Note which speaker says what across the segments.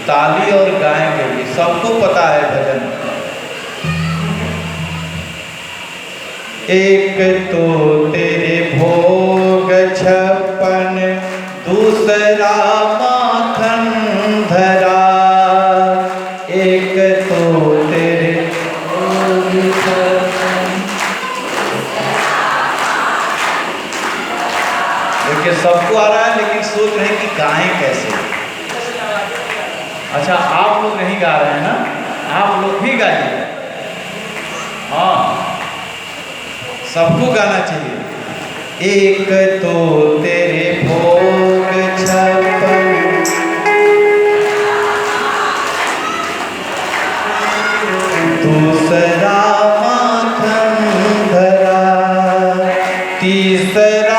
Speaker 1: ताली और गाएंगे, सबको पता है भजन। एक तो तेरे भोग 56, दूसरा माखन धरा। एक तो तेरे भोग 56। देखिए सबको आ रहा है, लेकिन सोच रहे हैं कि गाएं कैसे। अच्छा, आप लोग नहीं गा रहे हैं ना, आप लोग भी गाइए। हाँ, सबको गाना चाहिए। एक तो तेरे भोग 56, दूसरा माखन धरा, तीसरा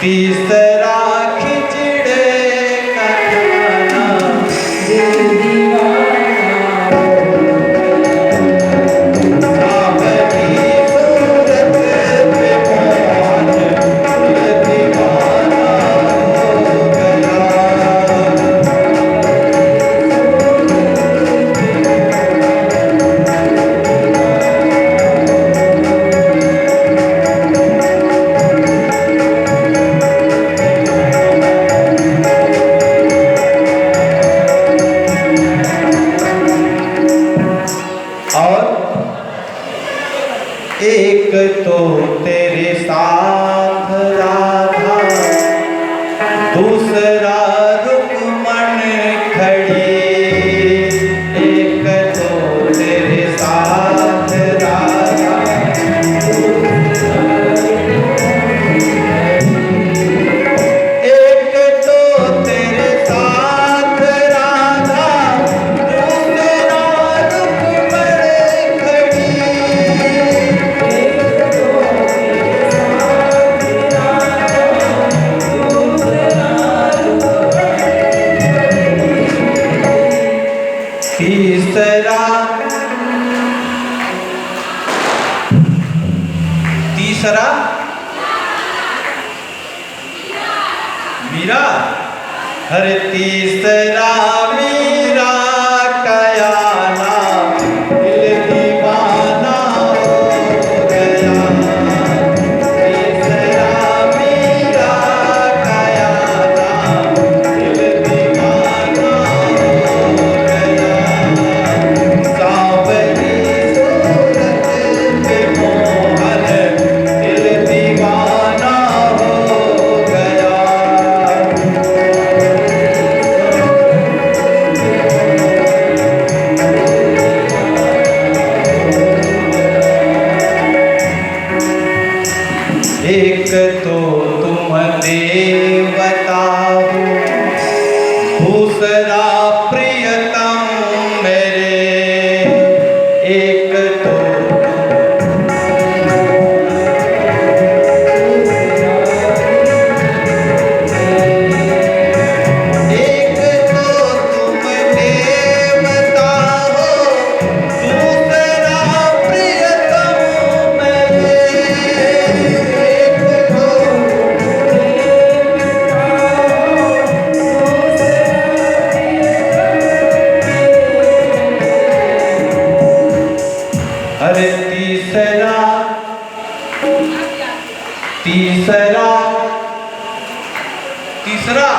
Speaker 1: तीसरा खिचड़े का खाना। एक तो तेरे साथ राधा, दूसरा रुक्मण खड़ी। एक तो तेरे साथ राधा, एक तो तेरे साथ राधा, दूसरा रुक्मण खड़ी। तीसरा मीरा। हर तीसरा मीरा कयाना, दिल दीवाना हो गया। तीसरा मीरा कयाना, दिल दीवाना हो गया। सांवली सूरत पे मोहन, दिल दीवाना हो गया। देवता हो, दूसरा प्रियतम मेरे, एक तो तीसरा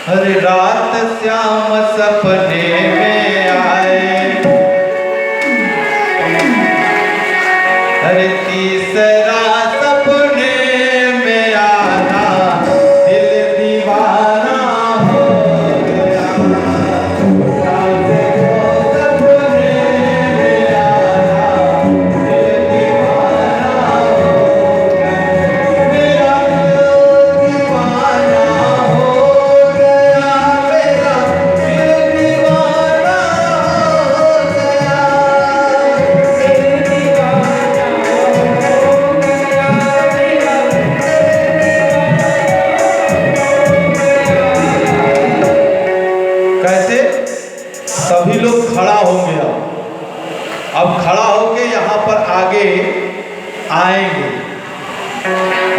Speaker 1: हरे रात श्याम सपने में आए, हरे तीसरा सपने में आना, दिल दीवाना हो गया। सपने में आना, दिल दीवाना हो गया। मेरा दिल दीवाना हो गया, मेरा दिल दीवाना हो गया, दिल दीवाना कैसे सभी लोग खड़ा होंगे। अब खड़ा होके यहाँ पर आगे आएंगे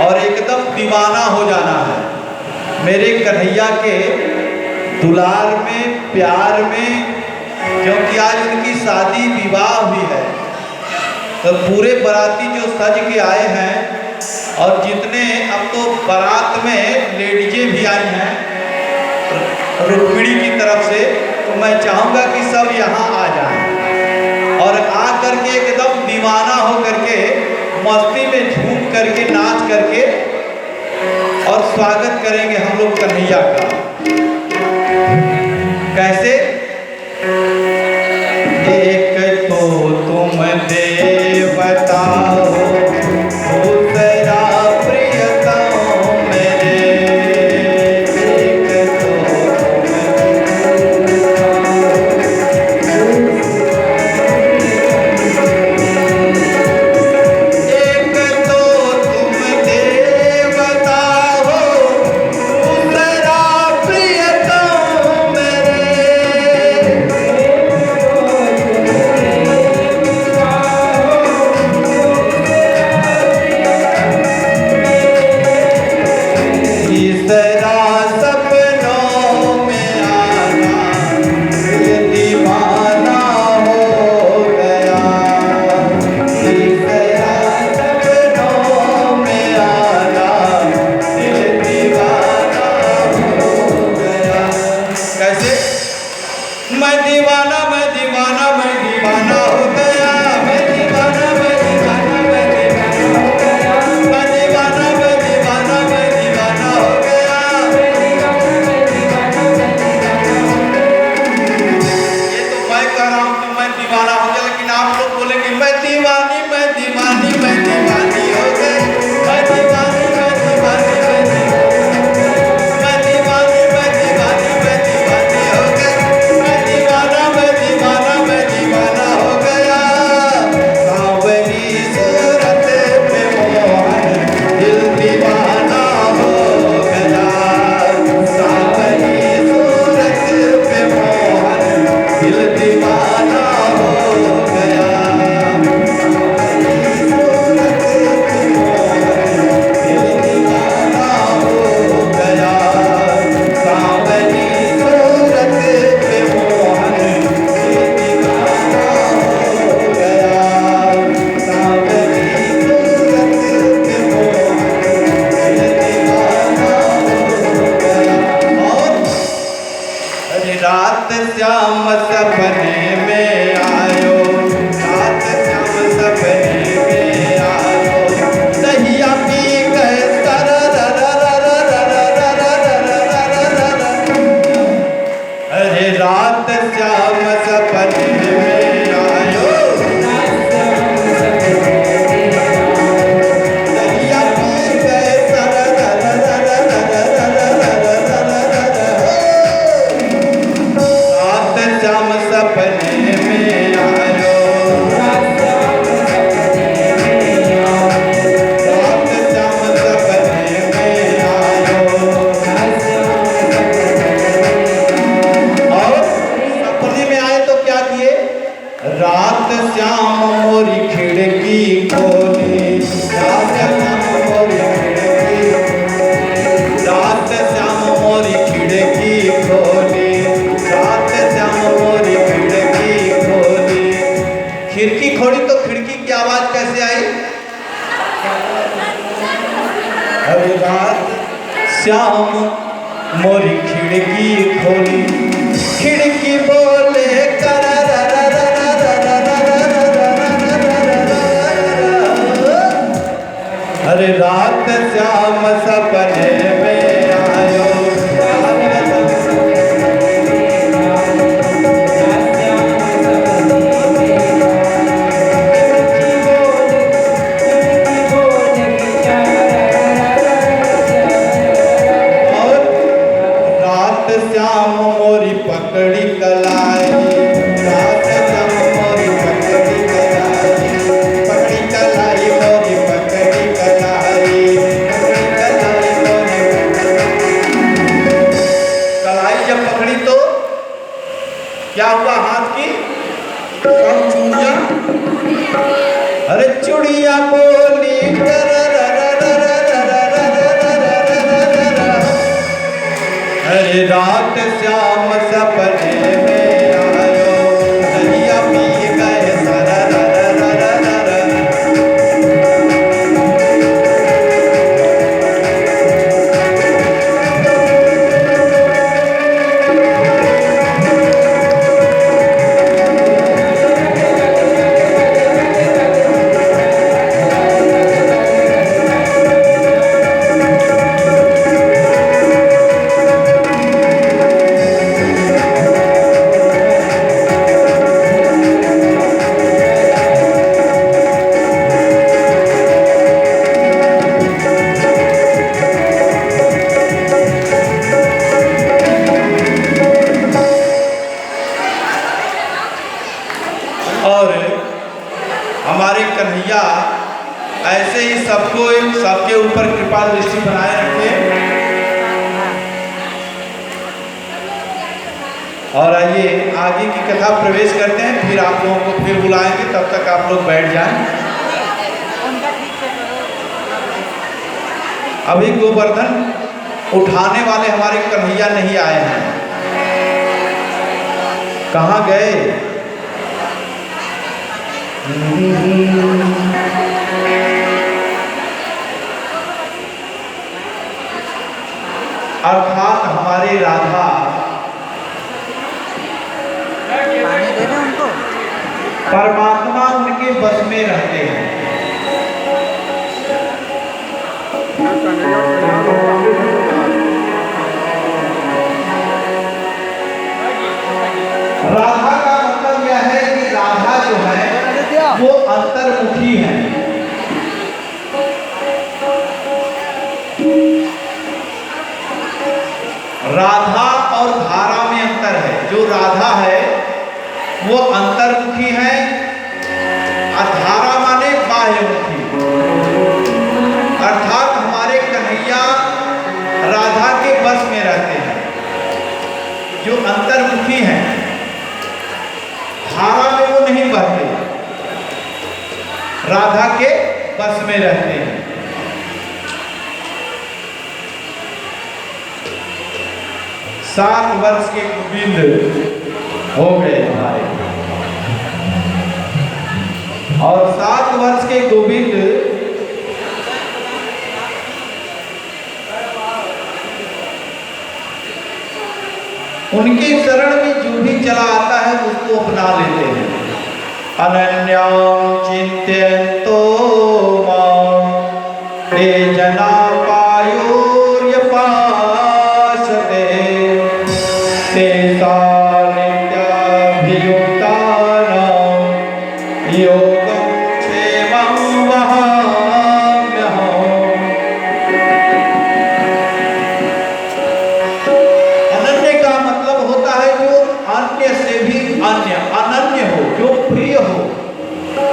Speaker 1: और एकदम दीवाना हो जाना है मेरे कन्हैया के दुलार में, प्यार में, क्योंकि आज उनकी शादी विवाह हुई है। तो पूरे बाराती जो सज के आए हैं और जितने अब तो बारात में लेडीजें भी आई हैं रुक्मिणी की तरफ से, तो मैं चाहूँगा कि सब यहाँ आ जाएं और आ करके एकदम दीवाना हो करके मस्ती में झूम करके नाच करके और स्वागत करेंगे हम लोग कन्हैया का। कैसे? एक तो तुम देवता हो, दूसरा प्रियतम मेरे, एक तो तुम देवता हो, दूसरा हर रात श्याम मोरी खिड़की खोली, खिड़की बोले कर हर रात श्याम सपने में आयो। श्याम मोरी पकड़ी कलाई, रात श्याम मोरी पकड़ी कलाई, पकड़ी कलाई मोरी पकड़ी कलाई, पकड़ी कलाई मोरी कलाई जब पकड़ी तो क्या हुआ हाथ की चूड़िया, अरे चूड़िया बोली हरे रात श्याम सपने में आयो, दरिया पी गए सरा ऐसे ही सबको सबके ऊपर कृपा दृष्टि बनाए रखे। और आइए आगे की कथा प्रवेश करते हैं, फिर आप लोगों को फिर बुलाएंगे, तब तक आप लोग बैठ जाएं। अभी गोवर्धन उठाने वाले हमारे कन्हैया नहीं आए हैं, कहाँ गए? अर्थात हमारे राधा परमात्मा उनके बस में रहते हैं। राधा का मतलब यह है कि राधा जो है वो अंतर्मुखी है। राधा और धारा में अंतर है। जो राधा है वो अंतर्मुखी है, और धारा माने बाह्यमुखी। अर्थात हमारे कन्हैया राधा के बस में रहते हैं। जो अंतर्मुखी हैं, धारा में वो नहीं बहते, राधा के बस में रहते हैं। 7 वर्ष के गोविंद हो गए हमारे, और 7 वर्ष के गोविंद उनके शरण में जो भी चला आता है उसको अपना लेते हैं। अनन्यां चिंत्यन्तो मां ते जना पायोर्यपासते तेषां नित्याभियुक्तानां योगं क्षेमं वहाम्यहम्। अनन्य का मतलब होता है जो अन्य से भी अनन्य हो, जो प्रिय हो।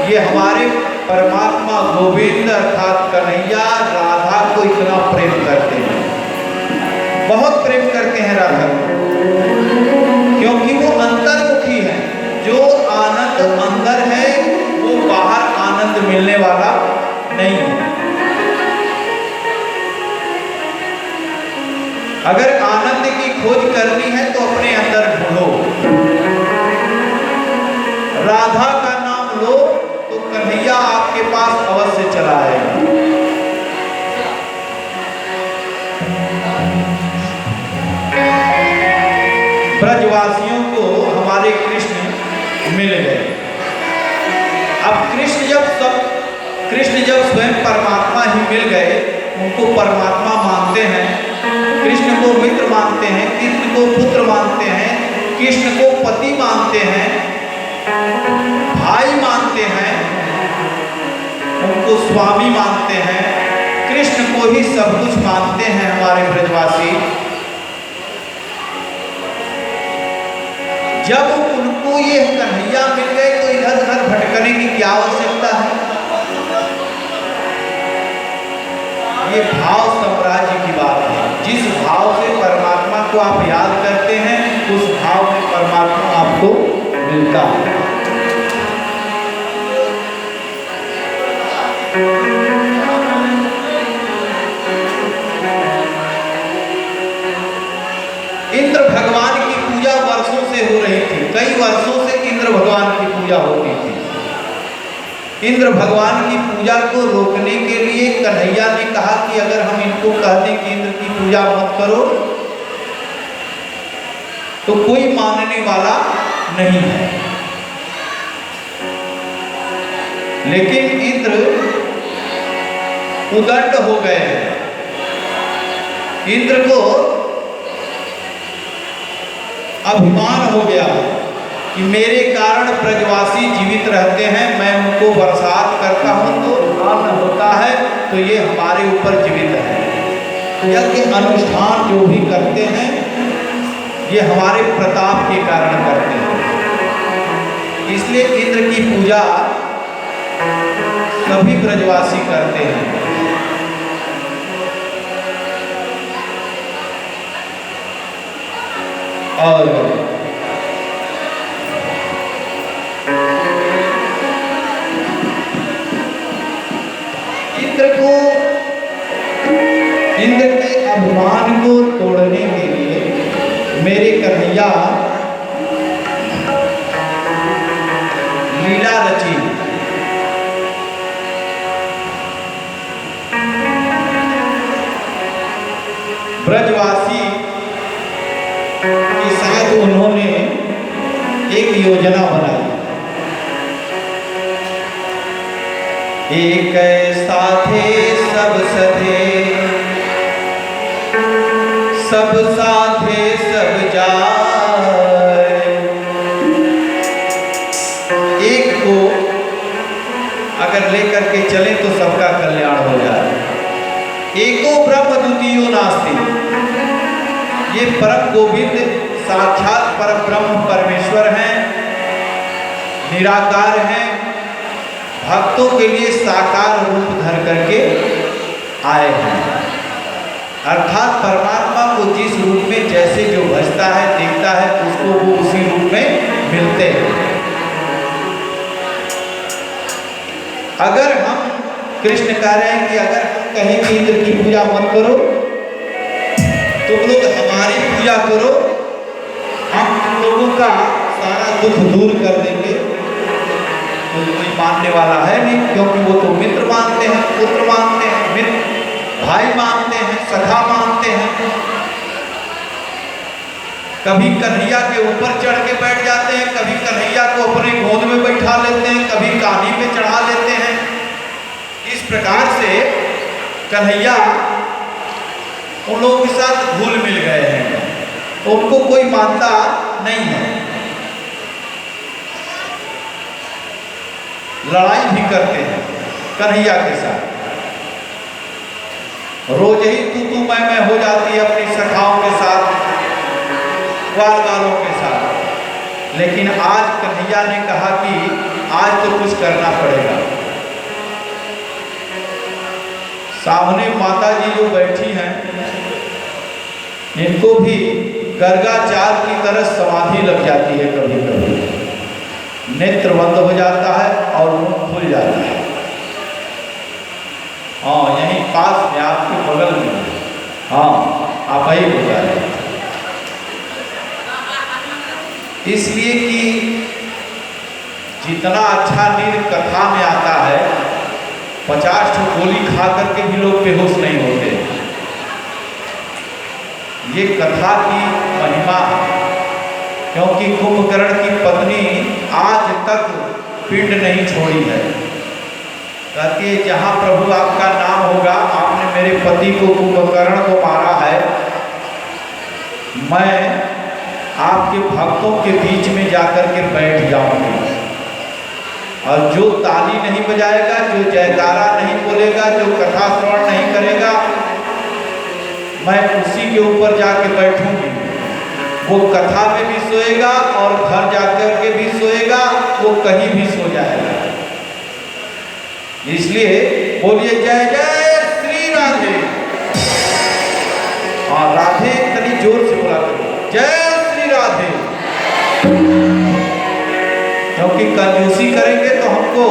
Speaker 1: ये हमारे परमात्मा गोविंद अर्थात कन्हैया राधा को इतना प्रेम करते हैं, बहुत प्रेम करते हैं राधा को, क्योंकि वो अंतर्मुखी है। जो आनंद अंदर है वो बाहर आनंद मिलने वाला नहीं है। अगर आनंद की खोज करनी है तो अपने अंदर ढूंढो, राधा का नाम लो तो कन्हैया आपके पास अवश्य चला आएगा। ब्रजवासियों को हमारे कृष्ण मिल गए। अब कृष्ण जब स्वयं परमात्मा ही मिल गए, उनको परमात्मा मानते हैं, कृष्ण को मित्र मानते हैं, कृष्ण को पुत्र मानते हैं, कृष्ण को पति मानते हैं, भाई मानते हैं, उनको स्वामी मानते हैं, कृष्ण को ही सब कुछ मानते हैं हमारे ब्रजवासी। जब उनको ये कन्हैया मिल गए तो इधर उधर भटकने की क्या आवश्यकता है? ये भाव साम्राज्य की बात है। जिस भाव से परमात्मा को आप याद करते हैं, उस भाव में परमात्मा आपको मिलता है। इंद्र भगवान की पूजा वर्षों से हो रही थी, कई वर्षों से इंद्र भगवान की पूजा होती थी। इंद्र भगवान की पूजा को रोकने के लिए कन्हैया ने कहा कि अगर हम इनको कह दें कि इंद्र की पूजा मत करो तो कोई मानने वाला नहीं है। लेकिन इंद्र उदंड हो गए हैं। इंद्र को अभिमान हो गया कि मेरे कारण ब्रजवासी जीवित रहते हैं, मैं उनको बरसात करता हूं तो अन्न होता है, तो ये हमारे ऊपर जीवित है। यज्ञ अनुष्ठान जो भी करते हैं ये हमारे प्रताप के कारण करते हैं। इसलिए इंद्र की पूजा सभी ब्रजवासी करते हैं। और इंद्र के अभिमान को तोड़ने के लिए मेरे कन्हैया लीला रची। ब्रजवासी के साथ उन्होंने एक योजना बनाई। एक साथे सब सधे, सब साथे सब जाए। एक को अगर लेकर के चले तो सबका कल्याण हो जाए। एको ब्रह्म द्वितीयो नास्ति। ये परम गोविंद साक्षात परम ब्रह्म परमेश्वर हैं, निराकार हैं, भक्तों के लिए साकार रूप धर करके आए हैं। अर्थात परमात्मा को जिस रूप में जैसे जो भजता है, देखता है, उसको वो उसी रूप में मिलते हैं। अगर हम कृष्ण कह रहे हैं कि अगर हम कहें कि इंद्र की पूजा मत करो, तुम लोग हमारी पूजा करो, हम तुम लोगों का सारा दुख दूर कर देंगे, तो कोई मानने वाला है नहीं। क्योंकि वो तो मित्र मानते हैं, पुत्र मानते हैं, मित्र भाई मानते हैं, सखा मानते हैं। कभी कन्हैया के ऊपर चढ़ के बैठ जाते हैं, कभी कन्हैया को अपने गोद में बैठा लेते हैं, कभी कान्ही पे चढ़ा लेते हैं। इस प्रकार से कन्हैया उन लोगों के साथ घुल मिल गए हैं, उनको कोई मानता नहीं है। लड़ाई भी करते हैं कन्हैया के साथ, रोज ही तू मैं हो जाती है अपनी सखाओं के साथ, ग्वाल वालों के साथ। लेकिन आज कन्हैया ने कहा कि आज तो कुछ करना पड़ेगा। सामने माता जी जो बैठी हैं, इनको भी गर्गाचार की तरह समाधि लग जाती है, कभी कभी नेत्र बंद हो जाता है और मुंह खुल जाता है। हाँ, यहीं पास में आपके बगल में, हाँ आप ही होता है। इसलिए कि जितना अच्छा नींद कथा में आता है, 50 गोली खा करके भी लोग बेहोश नहीं होते। ये कथा की महिमा है, क्योंकि कुंभकर्ण की पत्नी आज तक पिंड नहीं छोड़ी है। कहती है जहाँ प्रभु आपका नाम होगा, आपने मेरे पति को कुंभकर्ण को मारा है, मैं आपके भक्तों के बीच में जाकर के बैठ जाऊंगी, और जो ताली नहीं बजाएगा, जो जयकारा नहीं बोलेगा, जो कथा श्रवण नहीं करेगा, मैं उसी के ऊपर जाके बैठूंगी। वो कथा में भी सोएगा और घर जाकर के भी सोएगा, वो कहीं भी सो जाएगा। इसलिए बोलिए जय जय श्री राधे। हाँ, राधे तनी जोर से बोला करो, जय श्री राधे। क्योंकि कंजूसी करेंगे तो हमको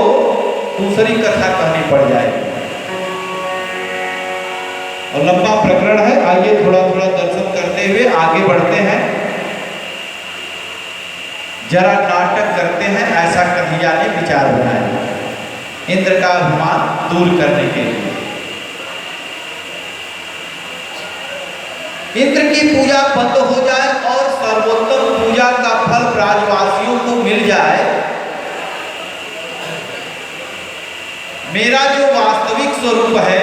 Speaker 1: दूसरी कथा कहनी पड़ जाएगी, और लंबा प्रकरण है। आइए थोड़ा थोड़ा दर्शन करते हुए आगे बढ़ते हैं। जरा नाटक करते हैं, ऐसा कन्हैया ने विचार बनाया इंद्र का अभिमान दूर करने के लिए। इंद्र की पूजा बंद हो जाए और सर्वोत्तम पूजा का फल ब्राजवासियों को मिल जाए। मेरा जो वास्तविक स्वरूप है,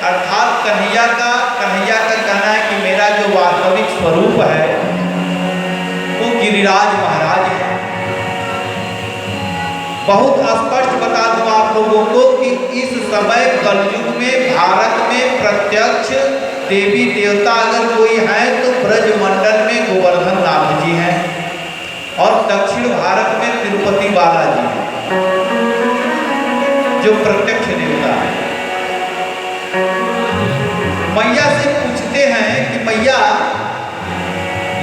Speaker 1: अर्थात कन्हैया का कहना है कि मेरा जो वास्तविक स्वरूप है वो गिरिराज महाराज है। बहुत स्पष्ट बता दूं आप लोगों को कि इस समय कलयुग में भारत में प्रत्यक्ष देवी देवता अगर कोई है तो ब्रजमंडल में गोवर्धन नाथ जी हैं, और दक्षिण भारत में तिरुपति बालाजी हैं जो प्रत्यक्ष देवता है। मैया से पूछते हैं कि मैया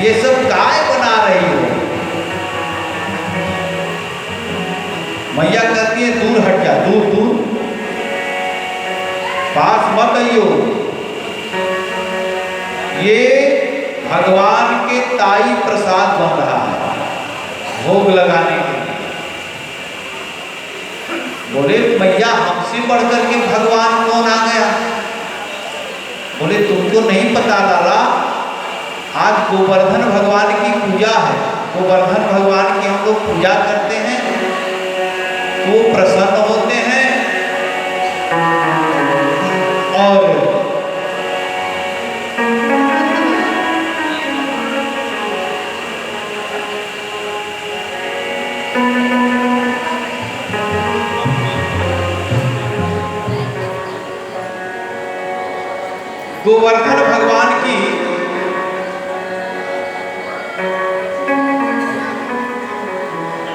Speaker 1: ये सब काय बना रही हो? मैया कहती है दूर हट जा, दूर दूर, पास मत आइयो। ये भगवान के ताई प्रसाद बन रहा है भोग लगाने के लिए। बोले मैया हमसे बढ़कर के भगवान कौन आ गया? बोले तुमको नहीं पता लाला, आज गोवर्धन भगवान की पूजा है। गोवर्धन भगवान की हम लोग पूजा करते हैं, वो प्रसन्न होते हैं और गोवर्धन भगवान की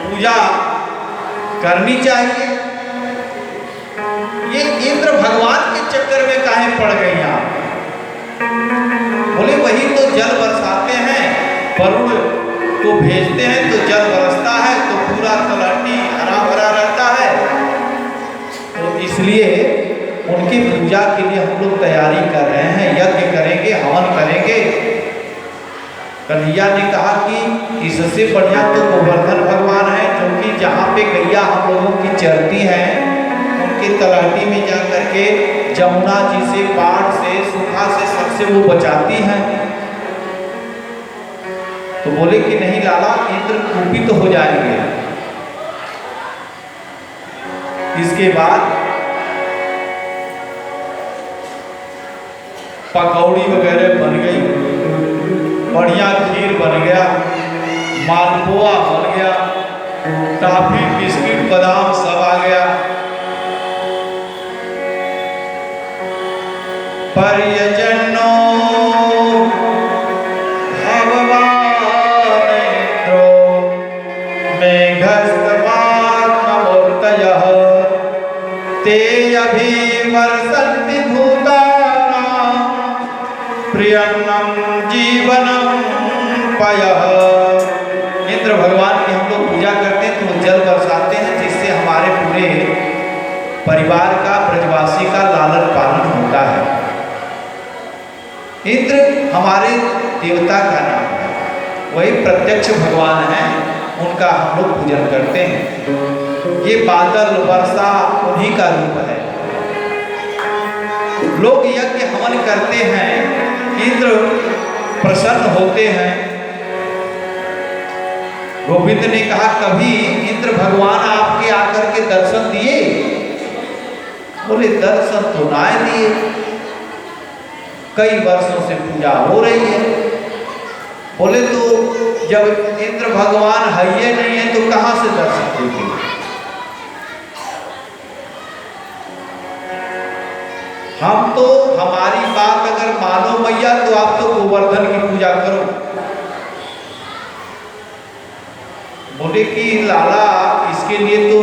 Speaker 1: पूजा करनी चाहिए। ये इंद्र भगवान के चक्कर में काहे पड़ गई आप? बोले वही तो जल बरसाते हैं, वरुण को भेजते हैं तो जल बरसता है, तो पूरा तलहटी हरा भरा रहता है। तो इसलिए उनकी पूजा के लिए हम लोग तैयारी कर रहे हैं, यज्ञ करेंगे, हवन करेंगे। कन्हैया ने कहा कि इससे बढ़िया तो गोवर्धन भगवान है, क्योंकि जहाँ पे गैया हम लोगों की चरती है उनकी तलहटी में जा करके जमुना जी से, बाढ़ से, सूखा से, सबसे वो बचाती हैं। तो बोले कि नहीं लाला, इंद्र कुपित हो जाएंगे। इसके बाद पकौड़ी वगैरह बन गई, बढ़िया खीर बन गया, मालपुआ बन गया, टॉफी, बिस्किट, बादाम सब आ गया। परिजनो भगवान इंद्रो मेघस्तमात्ममूर्तयः ते अभिवर्षन्ति भूतानां प्रियन्नं जीवनं पयः। इंद्र भगवान की हम लोग पूजा करते हैं तो वो जल बरसाते हैं, जिससे हमारे पूरे परिवार का, ब्रजवासी का लालन पालन होता है। इंद्र हमारे देवता का नाम है, वही प्रत्यक्ष भगवान हैं, उनका हम लोग पूजन करते हैं। ये बादल वर्षा उन्हीं का रूप है। लोग यज्ञ हवन करते हैं, इंद्र प्रसन्न होते हैं। गोविंद ने कहा कभी इंद्र भगवान आपके आकर के दर्शन दिए? बोले दर्शन तो ना दिए, कई वर्षों से पूजा हो रही है। बोले तो जब इंद्र भगवान है ये नहीं है तो कहां से दर्शन देंगे? हम तो, हमारी बात अगर मानो मैया तो आप तो गोवर्धन की पूजा करो। बोले कि लाला इसके लिए तो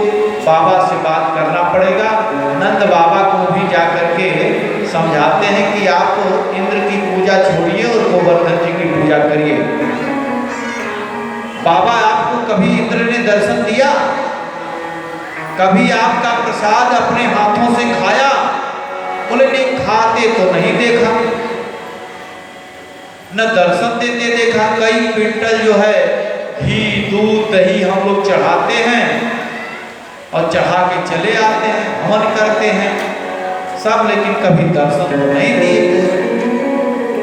Speaker 1: बाबा से बात करना पड़ेगा। नंद बाबा को भी जाकर के समझाते हैं कि आप इंद्र की पूजा छोड़िए और गोवर्धन जी की पूजा करिए। बाबा आपको कभी इंद्र ने दर्शन दिया? कभी आपका प्रसाद अपने हाथों से खाया? बोले नहीं, खाते तो नहीं देखा, न दर्शन देते देखा। कई क्विंटल जो है घी दूध दही हम लोग चढ़ाते हैं और चढ़ा के चले आते हैं, हवन करते हैं सब, लेकिन कभी दर्शन तो नहीं दिए।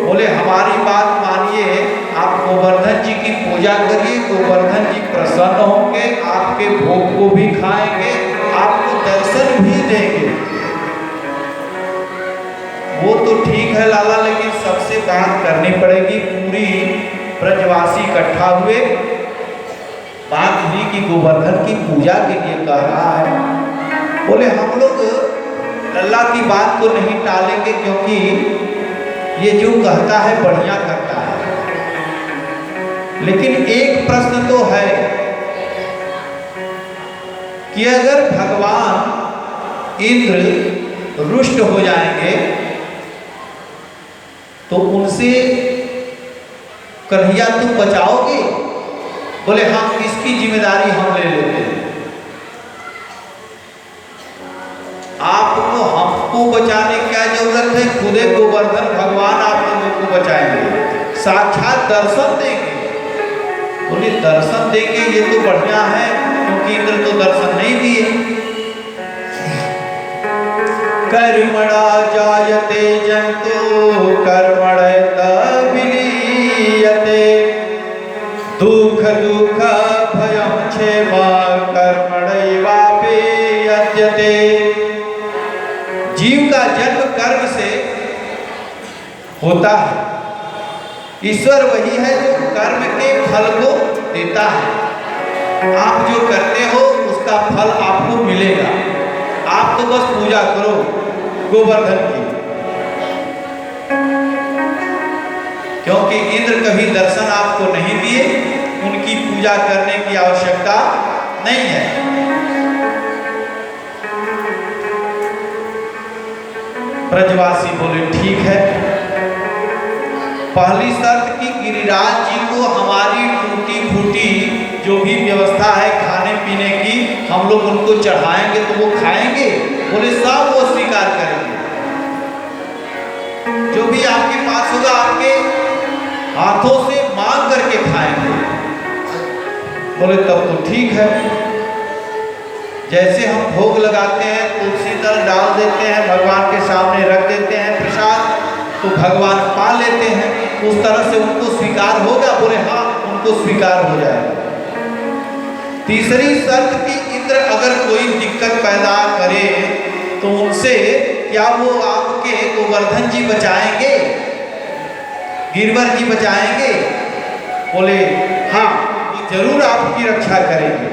Speaker 1: बोले हमारी बात मानिए, आप गोवर्धन जी की पूजा करिए, गोवर्धन जी प्रसन्न होंगे, आपके भोग को भी खाएंगे, आपको दर्शन भी देंगे। वो तो ठीक है लाला, लेकिन सबसे बात करनी पड़ेगी। पूरी ब्रजवासी इकट्ठा हुए, बात हुई कि गोवर्धन की पूजा के लिए कह रहा है। बोले हम लोग लल्ला की बात को नहीं टालेंगे, क्योंकि ये जो कहता है बढ़िया करता है। लेकिन एक प्रश्न तो है कि अगर भगवान इंद्र रुष्ट हो जाएंगे तो उनसे कन्हैया तुम बचाओगे? बोले हाँ, इसकी जिम्मेदारी हम ले लेते हैं। आपको हमको बचाने की क्या जरूरत है? खुदे गोवर्धन भगवान आप लोगों को बचाएंगे, साक्षात दर्शन देंगे। बोले दर्शन देंगे ये तो बढ़िया है, क्योंकि इंद्र तो दर्शन नहीं दिए। कर्मणा जायते जंतु कर्मणैत विलीयते, दुख दुख भयं क्षेम कर्मणैवापि यज्यते। जीव का जन्म कर्म से होता है। ईश्वर वही है जो कर्म के फल को देता है। आप जो करते हो उसका फल आपको मिलेगा। आप तो बस पूजा करो गोवर्धन की, क्योंकि इंद्र कभी दर्शन आपको नहीं दिए, उनकी पूजा करने की आवश्यकता नहीं है। ब्रजवासी बोले ठीक है, पहली शर्त की गिरिराज जी को हमारी टूटी फूटी जो भी व्यवस्था है खाने पीने की, हम लोग उनको चढ़ाएंगे तो वो खाएंगे? बोले सब वो स्वीकार करेंगे। जो भी आपके पास होगा आपके हाथों से मांग करके खाएंगे। बोले तब तो ठीक है। जैसे हम भोग लगाते हैं, तुलसी दल डाल देते हैं, भगवान के सामने रख देते हैं प्रसाद, तो भगवान पा लेते हैं, उस तरह से उनको स्वीकार होगा? बोले हाँ, उनको स्वीकार हो जाएगा। तीसरी शर्त की इंद्र अगर कोई दिक्कत पैदा करे तो उनसे क्या वो आपके गोवर्धन जी बचाएंगे, गिरवर जी बचाएंगे? बोले हाँ, वो जरूर आपकी रक्षा करेंगे।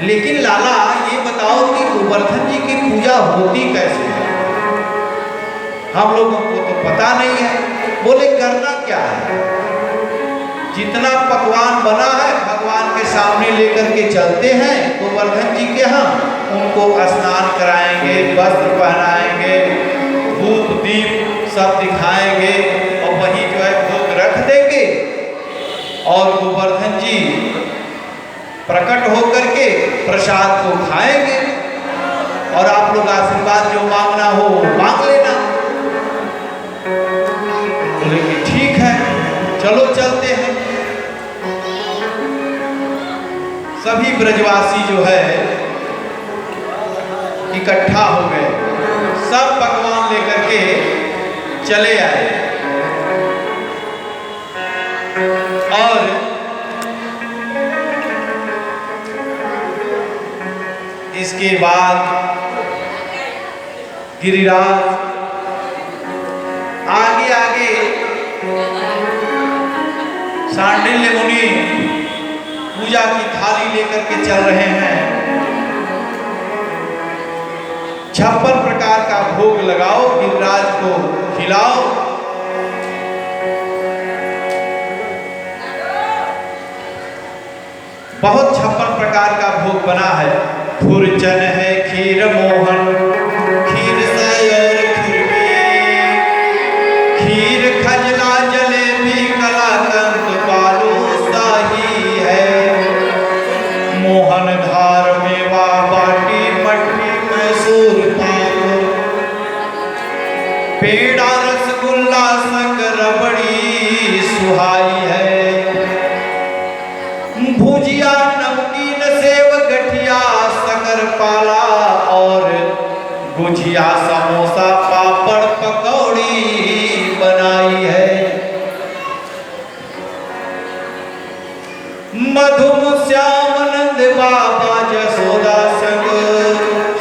Speaker 1: लेकिन लाला ये बताओ कि गोवर्धन जी की पूजा होती कैसे है? हम लोगों को तो पता नहीं है। बोले करना क्या है, जितना पकवान बना है भगवान के सामने लेकर के चलते हैं गोवर्धन जी के यहाँ, उनको स्नान कराएंगे, वस्त्र पहनाएंगे, धूप दीप सब दिखाएंगे और वहीं जो है भोग रख देंगे, और गोवर्धन जी प्रकट होकर के प्रसाद को खाएंगे, और आप लोग आशीर्वाद जो मांगना हो मांग लेना। बोले कि ठीक है, चलो चलते हैं। सभी ब्रजवासी जो है इकट्ठा हो गए, सब पकवान लेकर के चले आए। और इसके बाद गिरिराज आगे आगे सांडिल्य मुनि पूजा की थाली लेकर के चल रहे हैं। 56 प्रकार का भोग लगाओ, गिरिराज को खिलाओ। बहुत 56 प्रकार का भोग बना है। फुरचन है, खीर मोहन, खीर सेव और खीर, खीर खजला जलेबी कलाकंद बालूशाही है। मोहन धार मेवा बाटी मट्टी मैसूर पाक, पेड़ा रसगुल्ला संग रबड़ी सुहाई है। भुजिया नमकीन सेव गठिया शकर पाला और गुजिया समोसा पापड़ पकौड़ी बनाई है। मधुम श्यामानंद बाबा जसोदा संग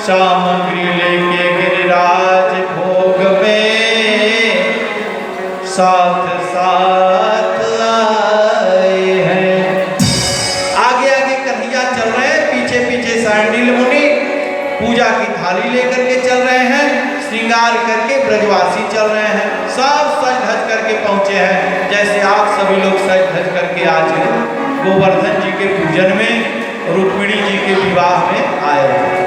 Speaker 1: सामग्री लेके गिरिराज भोग में साथ साथ आए हैं। आगे आगे कन्हैया चल रहे हैं, पीछे पीछे सांडिल्य मुनि पूजा की थाली लेकर के चल रहे हैं, श्रृंगार करके ब्रजवासी चल रहे हैं। सब सज धज करके पहुंचे हैं, जैसे आप सभी लोग सज धज करके आज गोवर्धन जी के पूजन में, रुक्मिणी जी के विवाह में आए हैं।